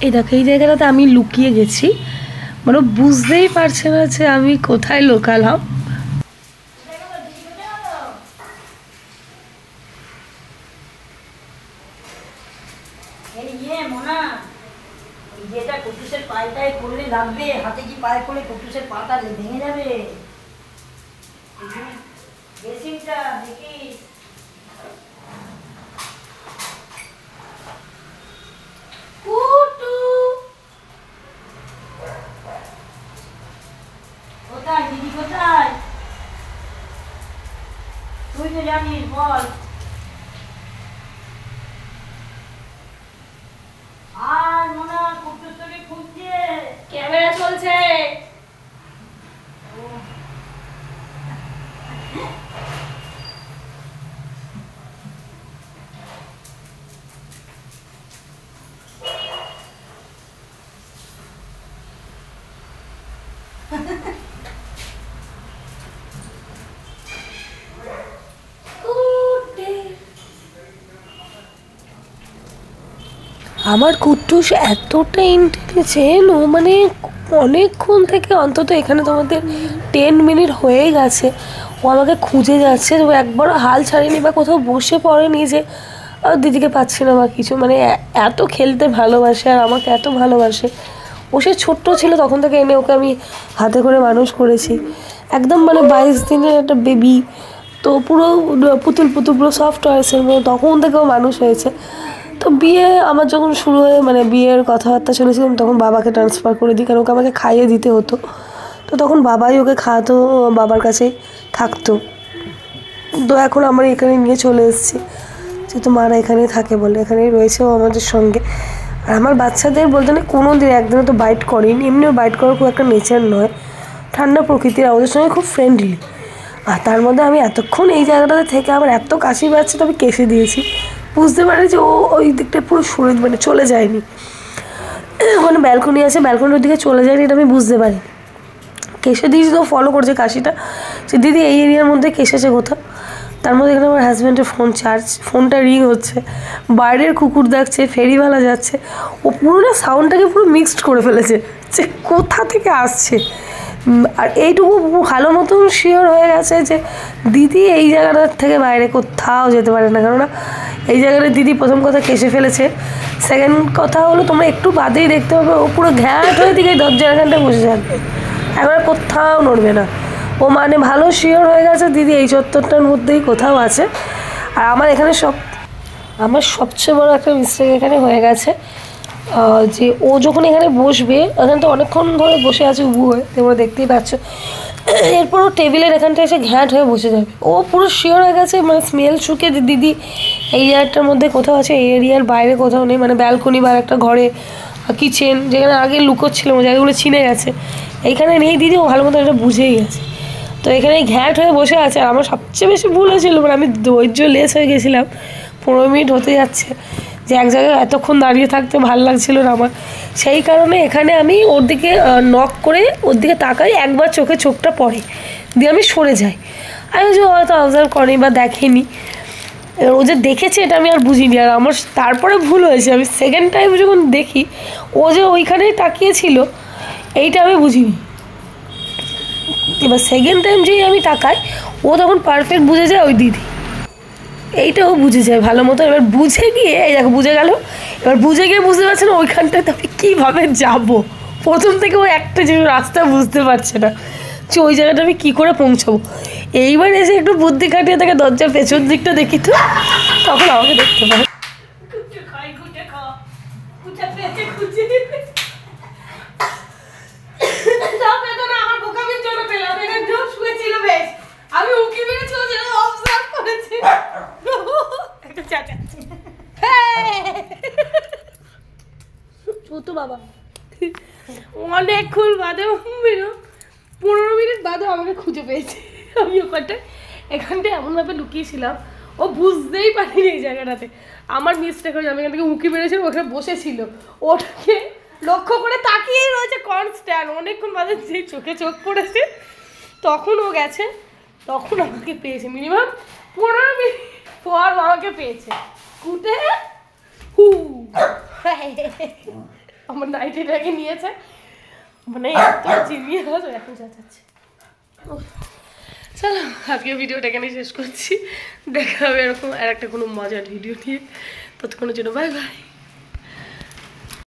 এই দেখো এই জায়গাটাতে আমি লুকিয়ে গেছি, মানে বুঝতেই পারছে না যে আমি কোথায় লুকালাম। যেটা কটুসের পায়টায় করলে লাগবে, হাতে কি পায়ে করলে কটুসের পাটা ভেঙে যাবে। বেসিনটা দেখিস। কোথায় দিদি, কোথায়? তুই তো জানিস, বল। আর মোনা কুটুস তোকে খুঁজছে, ক্যামেরা চলছে। আমার কুট্টুস এতটা ইন্টেলিজেন্ট, ও মানে অনেকক্ষণ থেকে, অন্তত এখানে তোমাদের 10 মিনিট হয়ে গেছে, ও আমাকে খুঁজে যাচ্ছে। ও একবারও হাল ছাড়েনি বা কোথাও বসে পড়েনি যে দিদিকে পাচ্ছি না বা কিছু, মানে এত খেলতে ভালোবাসে আর আমাকে এত ভালোবাসে। ও সে ছোট্ট ছিল তখন থেকে এনে ওকে আমি হাতে করে মানুষ করেছি, একদম মানে 22 দিনের একটা বেবি, তো পুরো পুতুল পুতুল পুরো সফট টয়েসের মতো তখন থেকেও মানুষ হয়েছে। তো বিয়ে আমার যখন শুরু হয়ে মানে বিয়ের কথাবার্তা শুনেছিলাম তখন বাবাকে ট্রান্সফার করে দিই, কারণ ওকে আমাকে খাইয়ে দিতে হতো। তো তখন বাবাই ওকে খাওয়াতো, বাবার কাছেই থাকতো। তো এখন আমরা এখানে নিয়ে চলে এসেছি, যেহেতু মারা এখানেই থাকে বলে এখানেই রয়েছে ও আমাদের সঙ্গে। আর আমার বাচ্চাদের বলতে না কোনো দিন একদিনও তো বাইট করেনি, এমনিও বাইট করার খুব একটা নেচার নয়, ঠান্ডা প্রকৃতির, আমাদের সঙ্গে খুব ফ্রেন্ডলি। আর তার মধ্যে আমি এতক্ষণ এই জায়গাটাতে থেকে আমার এত কাশি পাচ্ছে, তো আমি কেসে দিয়েছি, বুঝতে পারে যে ও ওই দিকটা পুরো সরে মানে চলে যায়নি, ওখানে ব্যালকনি আছে, ব্যালকনির দিকে চলে যায়নি, এটা আমি বুঝতে পারি। কেসে দিয়েছি তো ফলো করছে কাশিটা, যে দিদি এই এরিয়ার মধ্যে কেসেছে কোথাও। তার মধ্যে এখানে আমার হাজব্যান্ডের ফোন চার্জ, ফোনটা রিং হচ্ছে, বাইরের কুকুর ডাকছে, ফেরিওয়ালা যাচ্ছে, ও পুরো না সাউন্ডটাকে পুরো মিক্সড করে ফেলেছে যে কোথা থেকে আসছে। আর এইটুকু ভালো মতন শিওর হয়ে গেছে যে দিদি এই জায়গাটার থেকে বাইরে কোথাও যেতে পারে না, কেননা এই জায়গাটা দিদি প্রথম কথা কেসে ফেলেছে, সেকেন্ড কথা হলো তোমরা একটু বাদেই দেখতে পাবে ও পুরো ঘ্যাট হয়ে দিকে দরজার এখানটায় বসে থাকবে, একবার কোথাও নড়বে না। ও মানে ভালো শিওর হয়ে গেছে দিদি এই চত্বরটার মধ্যেই কোথাও আছে। আর আমার সবচেয়ে বড় একটা মিস্টেক এখানে হয়ে গেছে, যে ও যখন এখানে বসবে, এখানে তো অনেকক্ষণ ধরে বসে আছে উবু হয়ে, তোমরা দেখতেই পাচ্ছ, এরপর ও টেবিলের এখানটা এসে ঘ্যাঁট হয়ে বসে যাবে। ও পুরো শিওর হয়ে গেছে, মানে স্মেল শুকে যে দিদি এই এরিয়াটার মধ্যে কোথাও আছে, এই এরিয়ার বাইরে কোথাও নেই, মানে ব্যালকনি বা একটা ঘরে, কিচেন যেখানে আগে লুকোচ্ছিল ও জায়গাগুলো চিনে গেছে, এইখানে নেই দিদি, ও ভালো মতো এটা বুঝেই গেছে। তো এখানে ঘ্যাঁট হয়ে বসে আছে। আর আমার সবচেয়ে বেশি ভুল হয়েছিল, মানে আমি ধৈর্য লেস হয়ে গেছিলাম, 15 মিনিট হতে যাচ্ছে, যে এক জায়গায় এতক্ষণ দাঁড়িয়ে থাকতে ভালো লাগছিল না আমার, সেই কারণে এখানে আমি ওর দিকে নক করে ওর দিকে তাকাই, একবার চোখে চোখটা পড়ে, দিয়ে আমি সরে যাই। আমি যে হয়তো অবজার্ভ করেনি বা দেখেনি, ও যে দেখেছে এটা আমি আর বুঝিনি। আর আমার তারপরে ভুল হয়েছে, আমি সেকেন্ড টাইম যখন দেখি ও যে ওইখানেই তাকিয়েছিল, এইটা আমি বুঝিনি। এবার সেকেন্ড টাইম যেই আমি তাকাই, ও তখন পারফেক্ট বুঝে যায় ওই দিদি, এইটাও বুঝে যায় ভালো মতো। এবার বুঝে গিয়ে এই দেখো বুঝে গেল, এবার বুঝে গিয়ে বুঝতে পারছে না ওইখানটাতে আমি কীভাবে যাবো। প্রথম থেকে ও একটা যে রাস্তা বুঝতে পারছে না যে ওই জায়গাটা আমি কী করে পৌঁছাবো। এইবার এসে একটু বুদ্ধি খাটিয়ে তাকে দরজার পেছন দিকটা দেখি, তো তখন আমাকে দেখতে পারে। আমি উকি মেরেছি, ও যেন অবজার্ভ করেছে। একটা চাচাচ্ছি ছোট বাবা অনেকক্ষণ বাদে 15 মিনিট বাদে আমাকে খুঁজে পেয়েছে। আমি এখানটায় এমনভাবে লুকিয়েছিলাম, ও বুঝতেই পারিনি এই জায়গাটাতে আমার মিস্টেক হয়েছে। আমি এখান থেকে উকি মেরেছিলাম, ওখানে বসেছিল, ওটাকে লক্ষ্য করে তাকিয়েই রয়েছে কনস্ট্যান্ট। অনেকক্ষণ বাদে যে চোখে চোখ পড়েছে তখন ও গেছে, তখন আমাকে পেয়েছে। মিনিমাম 15 মিনিট পর আমাকে পেয়েছে কুটে। আমার নাইটিটাকে নিয়েছে, মানে এত চিনিয়ে গেছে এখন যাচ্ছে। চলো আজকে ভিডিওটা এখানে শেষ করছি, দেখা হবে এরকম আর একটা কোনো মজার ভিডিও নিয়ে, ততক্ষণের জন্য বাই বাই।